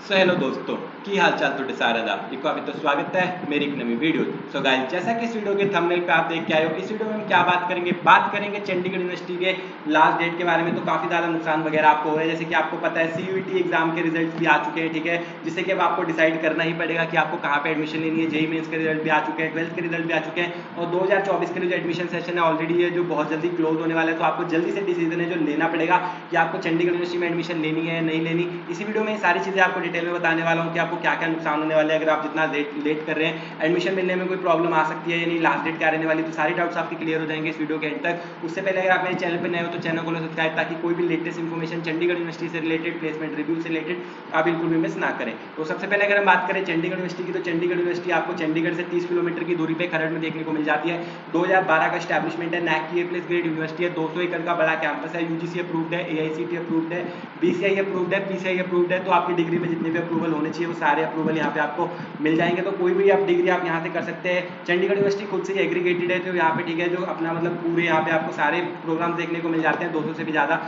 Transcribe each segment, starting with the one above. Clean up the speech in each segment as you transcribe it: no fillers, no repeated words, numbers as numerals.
So hello दोस्तों की हाल चाल तो सारा दा अभी तो स्वागत है मेरी एक नई वीडियो। सो गाइस, जैसा कि इस वीडियो के थंबनेल पे आप देख के आए हो, इस वीडियो में हम क्या बात करेंगे चंडीगढ़ यूनिवर्सिटी के लास्ट डेट के बारे में। तो काफ़ी ज़्यादा नुकसान वगैरह आपको हो रहा है, जैसे कि आपको पता है CUET एग्जाम के रिजल्ट भी आ चुके हैं, ठीक है, जिससे कि अब आपको डिसाइड करना ही पड़ेगा कि आपको कहाँ पे एडमिशन लेनी है। JEE मेंस के रिजल्ट भी आ चुके हैं, 12th के रिजल्ट भी आ चुके हैं, और 2024 के लिए जो एडमिशन सेशन है ऑलरेडी है, जो बहुत जल्दी क्लोज होने वाला है। तो आपको जल्दी से डिसीजन है जो लेना पड़ेगा कि आपको चंडीगढ़ यूनिवर्सिटी में एडमिशन लेनी है नहीं लेनी। इसी वीडियो में सारी चीज़ें आपको डिटेल में बताने वाला हूँ कि आपको क्या क्या नुकसान होने वाले हैं अगर आप जितना लेट कर रहे हैं। एडमिशन मिलने में कोई प्रॉब्लम आ सकती है, यानी लास्ट डेट क्या रहने वाली, तो सारी डाउट्स आपके क्लियर हो जाएंगे इस वीडियो के एंड तक। उससे पहले अगर आप मेरे चैनल पर नए हो तो चैनल को सब्सक्राइब, ताकि कोई भी लेटेस्ट इन्फॉर्मेशन चंडीगढ़ यूनिवर्सिटी से रिलेटेड, प्लेसमेंट रिव्यू से रिलेटेड आप बिल्कुल भी मिस ना करें। तो सबसे पहले अगर हम बात करें चंडीगढ़ यूनिवर्सिटी की, तो चंडीगढ़ यूनिवर्सिटी आपको चंडीगढ़ से 30 किलोमीटर की दूरी पर खरड़ में देखने को मिल जाती है। 2012 का स्टैब्लिशमेंट है, NAC की A+ ग्रेड यूनिवर्सिटी है, 200 एकड़ का बड़ा कैंपस है, UGC अप्रूव्ड है, AICTE अप्रूव्ड है, BCI अप्रूव्ड है, PCI अप्रूव्ड है। तो आपकी डिग्री में जितने भी अप्रूवल होने चाहिए वो सारे अप्रूवल यहाँ पे आपको मिल जाएंगे। तो कोई भी आप डिग्री आप यहाँ से कर सकते हैं। चंडीगढ़ यूनिवर्सिटी खुद से एग्रीगेटेड है, तो यहाँ पे ठीक है, जो अपना मतलब पूरे यहाँ पे आपको सारे प्रोग्राम देखने को मिल जाते हैं, 200 से भी ज़्यादा,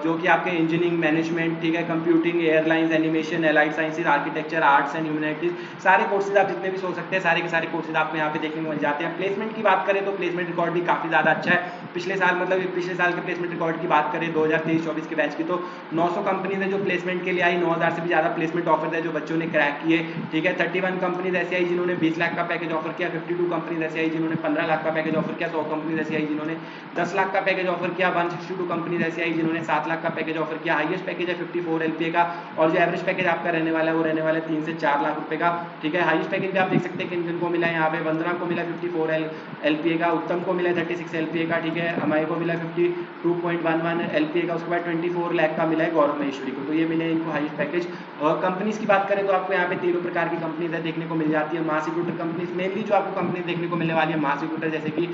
जो कि आपके इंजीनियरिंग, मैनेजमेंट, ठीक है, computing, airlines, animation, allied sciences, architecture, arts and humanities, सारे कोर्सेज आप जितने भी सोच सकते हैं सारे के सारे कोर्सेज आपको यहाँ पे देखने को मिल जाते हैं। प्लेसमेंट की बात करें तो प्लेसमेंट रिकॉर्ड भी काफ़ी ज़्यादा अच्छा है। पिछले साल के प्लेसमेंट रिकॉर्ड की बात करें 2023-24 के बैच की, तो 900 कंपनीज है जो प्लेसमेंट के लिए आई, 9000 से भी ज़्यादा प्लेसमेंट ऑफर है जो बच्चों ने क्रैक किए, ठीक है। 31 कंपनीज ऐसी आई जिन्होंने 20 लाख का पैकेज ऑफर किया, 52 कंपनीज ऐसी आई जिन्होंने 15 लाख का पैकेज ऑफर किया, 100 कंपनीज ऐसी आई जिन्होंने 10 लाख का पैकेज ऑफर किया, 162 कंपनीज ऐसी आई जिन्होंने 7 लाख का पैकेज ऑफर किया। हाईएस्ट पैकेज है 54 LPA का, और जो एवरेज पैकेज आपका रहने वाला है वो रहने वाला है 3 से 4 लाख रुपए का, ठीक है। हाईएस्ट पैकेज भी आप देख सकते हैं किन किन को मिला है। यहाँ पे वंदना को मिला 54 LPA का, उत्तम को मिला 36 LPA का, ठीक है, अमाई को मिला 52.11 LPA का, उसके बाद 24 लाख का मिला है गौरव महेश्वरी को। तो ये मिले इनको हाईएस्ट पैकेज। और कंपनीज की बात करें तो आपको यहाँ पे तीनों प्रकार की कंपनीज है देखने को मिल जाती है। मास रिक्रूटर कंपनीज मेनली जो आपको कंपनीज देखने को मिलने वाली है मास रिक्रूटर, जैसे कि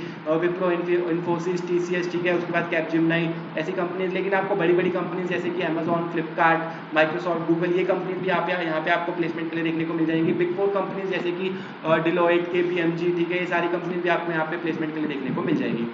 विप्रो, इन्फोसिस, TCS, ठीक है, उसके बाद कैपजेमिनी, ऐसी कंपनीज। लेकिन आपको बड़ी बड़ी कंपनीज जैसे कि अमेजॉन, फ्लिपकार्ट, माइक्रोसॉफ्ट, गूगल, ये कंपनीज भी यहाँ पे आपको प्लेसमेंट के लिए देखने को मिल जाएंगी। बिग 4 कंपनीज जैसे कि डिलॉयट, KPMG, ठीक है, ये सारी कंपनीज भी आपको यहाँ पे प्लेसमेंट के लिए देखने को मिल जाएगी।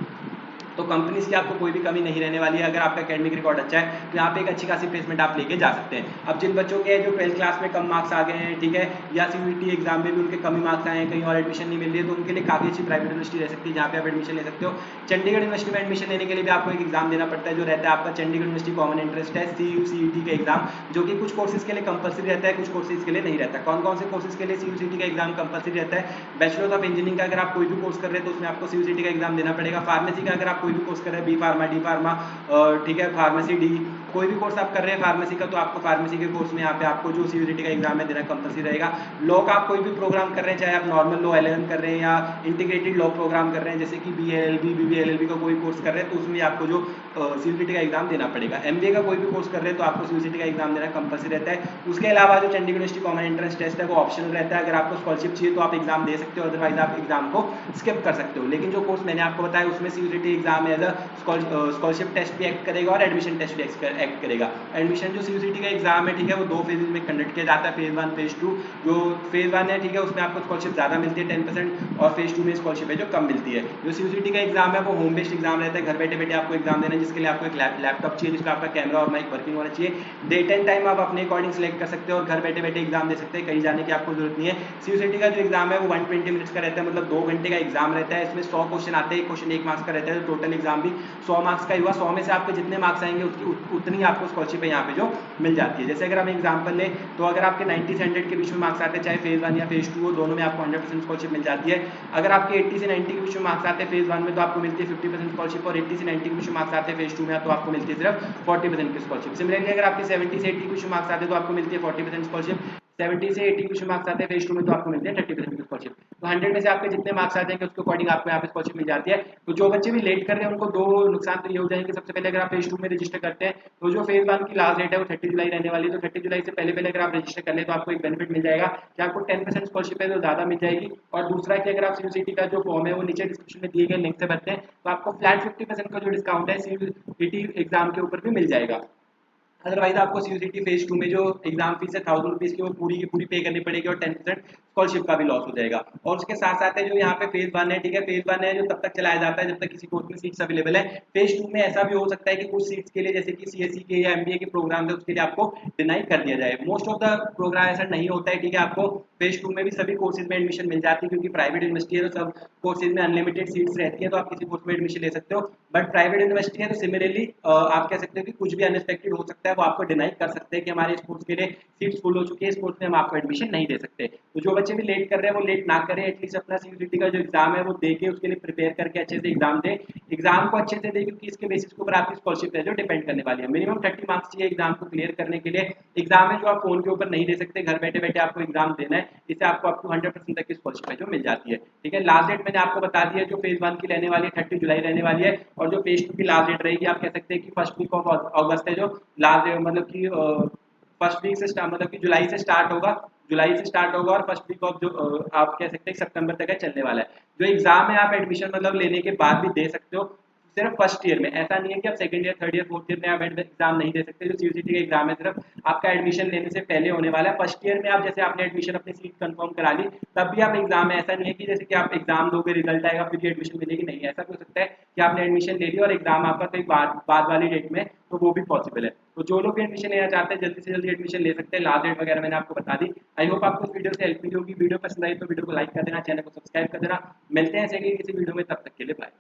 तो कंपनीज की आपको कोई भी कमी नहीं रहने वाली है। अगर आपका एकेडमिक रिकॉर्ड अच्छा है तो यहाँ पे एक अच्छी खासी प्लेसमेंट आप लेके जा सकते हैं। अब जिन बच्चों के जो 12th क्लास में कम मार्क्स आ गए हैं, ठीक है, या CUET एग्जाम में भी उनके कमी मार्क्स आए हैं, कहीं और एडमिशन नहीं मिल रही है, तो उनके लिए काफ़ी अच्छी प्राइवेट यूनिवर्सिटी रह सकती है जहाँ पे आप एडमिशन ले सकते हो। चंडीगढ़ यूनिवर्सिटी में एडमिशन लेने के लिए भी आपको एक एग्जाम देना पड़ता है, जो रहता है आपका Chandigarh university common entrance test, CUCET का एग्जाम, जो कि कुछ कोर्सेज के लिए कंपलसरी रहता है, कुछ कोर्सेज के लिए नहीं रहता। कौन कौन से कोर्सेज के लिए CUCET का एग्जाम कंपलसरी रहता है? बैचलर ऑफ इंजीनियरिंग का अगर आप कोई भी कोर्स कर रहे हैं तो उसमें आपको CUCET का एग्जाम देना पड़ेगा। फार्मेसी का अगर आप कोई भी कोर्स कर रहे हैं, B फार्मा, D फार्मा, ठीक है, फार्मेसी D, कोई भी कोर्स आप कर रहे हैं फार्मेसी का, तो आपको फार्मेसी के कोर्स में यहाँ पे आपको जो CUET का एग्जाम है देना कंपलसरी रहेगा। लॉ का आप कोई भी प्रोग्राम कर रहे हैं, चाहे आप नॉर्मल लॉ LLM कर रहे हैं या इंटीग्रेटेड लॉ प्रोग्राम कर रहे हैं, जैसे कि BLLB, BBLLB का कोई कोर्स कर रहे हैं, तो उसमें आपको जो CUET का एग्जाम देना पड़ेगा। MBA का कोई भी कोर्स कर रहे हैं तो आपको CUET का एग्जाम देना कंपलसरी रहता है। उसके अलावा जो Chandigarh university common entrance test है वो ऑप्शनल रहता है। अगर आपको स्कॉलरशिप चाहिए तो आप एग्जाम दे सकते हो, अदरवाइज आप एग्जाम को स्किप कर सकते हो। लेकिन जो कोर्स मैंने आपको बताया उसमें CUET exam as a scholarship test भी एक्ट करेगा और एडमिशन टेस्ट भी एक्ट करेगा। एडमिशन जो CUET का एग्जाम है, ठीक है, वो 2 फेजेज में कंडक्ट किया जाता है, फेज 1, फेज 2। जो फेज 1 है, ठीक है, उसमें आपको स्कॉलरशिप ज़्यादा मिलती है 10%, और फेज 2 में स्कॉलरशिप है जो कम मिलती है। जो CUET का एग्जाम है वो होम बेस्ड एग्जाम रहता है, घर बैठे बैठे आपको एग्जाम देना है, जिसके लिए आपको एक लैपटॉप चाहिए, जिसका आपका कैमरा और माइक वर्किंग होना चाहिए। डेट एंड टाइम आप अपने अकॉर्डिंग सेलेक्ट कर सकते हो और घर बैठे बैठे एग्जाम दे सकते हैं, कहीं जाने की आपको जरूरत नहीं है। CUET का जो एग्जाम है वो 120 मिनट्स का रहता है, मतलब 2 घंटे का एग्जाम रहता है। इसमें 100 क्वेश्चन आते हैं, एक क्वेश्चन 1 मार्क्स का रहता है, तो टोटल एग्जाम भी 100 मार्क्स का ही हुआ। 100 में से आपके जितने मार्क्स आएंगे उतनी आपको स्कॉलरशिप है यहाँ पे जो मिल जाती है। जैसे अगर हम एग्जाम्पल लें तो अगर आपके 90 से 100 के बीच में मार्क्स आते हैं, चाहे फेज 1 या फेज 2 हो, दोनों में आपको 100% स्कॉलरशिप मिल जाती है। अगर आपके 80 से 90 के बीच में मार्क्स आते हैं फेज 1 में तो आपको मिलती है 50% स्कॉलरशिप, और 80 से 90 के बीच में मार्क्स आते हैं फेज 2 में तो आपको मिलती है सिर्फ 40% की स्कॉलरशिप। सिमिलरली अगर आपके 70 से 80 के बीच में मार्क्स आते हैं तो आपको मिलती है 40% स्कॉलरशिप। 70 से 80 क्वेश्चन मार्क्स आते हैं फेज 2 में तो आपको मिलते हैं 30% की स्कॉलरशिप। तो 100 में से आपके जितने मार्क्स आ जाएंगे उसके अकॉर्डिंग आपको यहाँ पे स्कॉलरशिप मिल जाती है। तो जो बच्चे भी लेट कर रहे हैं उनको 2 नुकसान तो ये हो जाएंगे। सबसे पहले अगर आप फेज 2 में रजिस्टर करते हैं तो जो फेज 1 की लास्ट डेट है वो 30 जुलाई रहने वाली है, तो 30 जुलाई से पहले पहले अगर आप रजिस्टर कर ले तो आपको एक बेनिफिट मिल जाएगा कि आपको 10% स्कॉलरशिप है जो ज़्यादा मिल जाएगी। और दूसरा कि अगर आप CUET का जो फॉर्म है वो नीचे डिस्क्रिप्शन में दिए गए लिंक से भरते हैं तो आपको फ्लैट 50% का जो डिस्काउंट है CUET एग्जाम के ऊपर भी मिल जाएगा। अदरवाइज आपको CUET फेज 2 में जो एग्जाम फीस है 1000 रुपीज़ की, वो पूरी की पूरी पे करनी पड़ेगी और 10% स्कॉलरशिप का भी लॉस हो जाएगा। और उसके साथ साथ है जो यहाँ पे फेज 1 है, ठीक है, फेज 1 है जो तब तक चलाया जाता है जब तक किसी कोर्स में सीट्स अवेलेबल है। फेज 2 में ऐसा भी हो सकता है कि कुछ सीट्स के लिए जैसे कि सीएससी के या एमबीए के प्रोग्राम है उसके लिए आपको डिनाई कर दिया जाए। मोस्ट ऑफ द प्रोग्राम ऐसा नहीं होता है, ठीक है, आपको फेज 2 में भी सभी कोर्सेज में एडमिशन मिल जाती है, क्योंकि प्राइवेट यूनिवर्सिटी है तो सब कोर्सेज में अनलिमिटेड सीट्स रहती है, तो आप किसी कोर्स में एडमिशन ले सकते हो। बट प्राइवेट यूनिवर्सिटी है तो सिमिलरली आप कह सकते हो कि कुछ भी अनएक्सपेक्टेड हो सकता है, वो आपको डिनाई कर सकते हैं कि हमारे इस कोर्स के लिए सीट्स फुल हो चुकी है, इस कोर्स में हम आपको एडमिशन नहीं दे सकते। तो जो बच्चे भी लेट कर रहे हैं वो लेट ना करें, एटलीस्ट अपना सीयूईटी का जो एग्जाम है वो दे के उसके लिए प्रिपेयर करके अच्छे से एग्जाम दे, एग्जाम को अच्छे से दे, क्योंकि इसके बेसिस के ऊपर आपकी स्कॉलरशिप है जो डिपेंड करने वाली है। मिनिमम 30 मार्क्स चाहिए एग्जाम को क्लियर करने के लिए। एग्जाम है जो आप फोन के ऊपर नहीं दे सकते, घर बैठे बैठे आपको एग्जाम देना है, इससे आपको अप टू 100% तक की स्कॉलरशिप है जो मिल जाती है। ठीक है, लास्ट डेट मैंने आपको बता दी है जो फेज 1 की रहने वाली है 30 जुलाई रहने वाली है, और जो फेज 2 की लास्ट डेट रहेगी आप कह सकते हैं कि फर्स्ट वीक ऑफ अगस्त है जो लास्ट डेट, मतलब कि फर्स्ट वीक से मतलब कि जुलाई से स्टार्ट होगा, जुलाई से स्टार्ट होगा और फर्स्ट वीक ऑफ जो आप कह सकते हैं सितंबर तक है चलने वाला है। जो एग्जाम है आप एडमिशन मतलब लेने के बाद भी दे सकते हो, सिर्फ फर्स्ट ईयर में, ऐसा नहीं है कि आप second year, third year, fourth year में आप एग्जाम नहीं दे सकते। जो सीयूईटी का एग्जाम है सिर्फ आपका एडमिशन लेने से पहले होने वाला है। फर्स्ट ईयर में आप जैसे आपने एडमिशन अपनी सीट कंफर्म करा ली तब भी आप एग्जाम है, ऐसा नहीं है कि जैसे कि आप एग्जाम दोगे रिजल्ट आएगा फिर एडमिशन मिलेगी, नहीं, ऐसा भी हो सकता है कि आपने एडमिशन ले लिया और एग्जाम आपका कहीं बाद वाली डेट में, तो वो भी पॉसिबल है। तो जो लोग एडमिशन लेना चाहते हैं जल्दी से जल्दी एडमिशन ले सकते हैं, लास्ट डेट वगैरह मैंने आपको बता दी। आई होप आपको इस वीडियो से हेल्प मिली होगी। वीडियो पसंद आई तो वीडियो को लाइक कर देना, चैनल को सब्सक्राइब कर देना। मिलते हैं ऐसे किसी वीडियो में, तब तक के लिए बाय।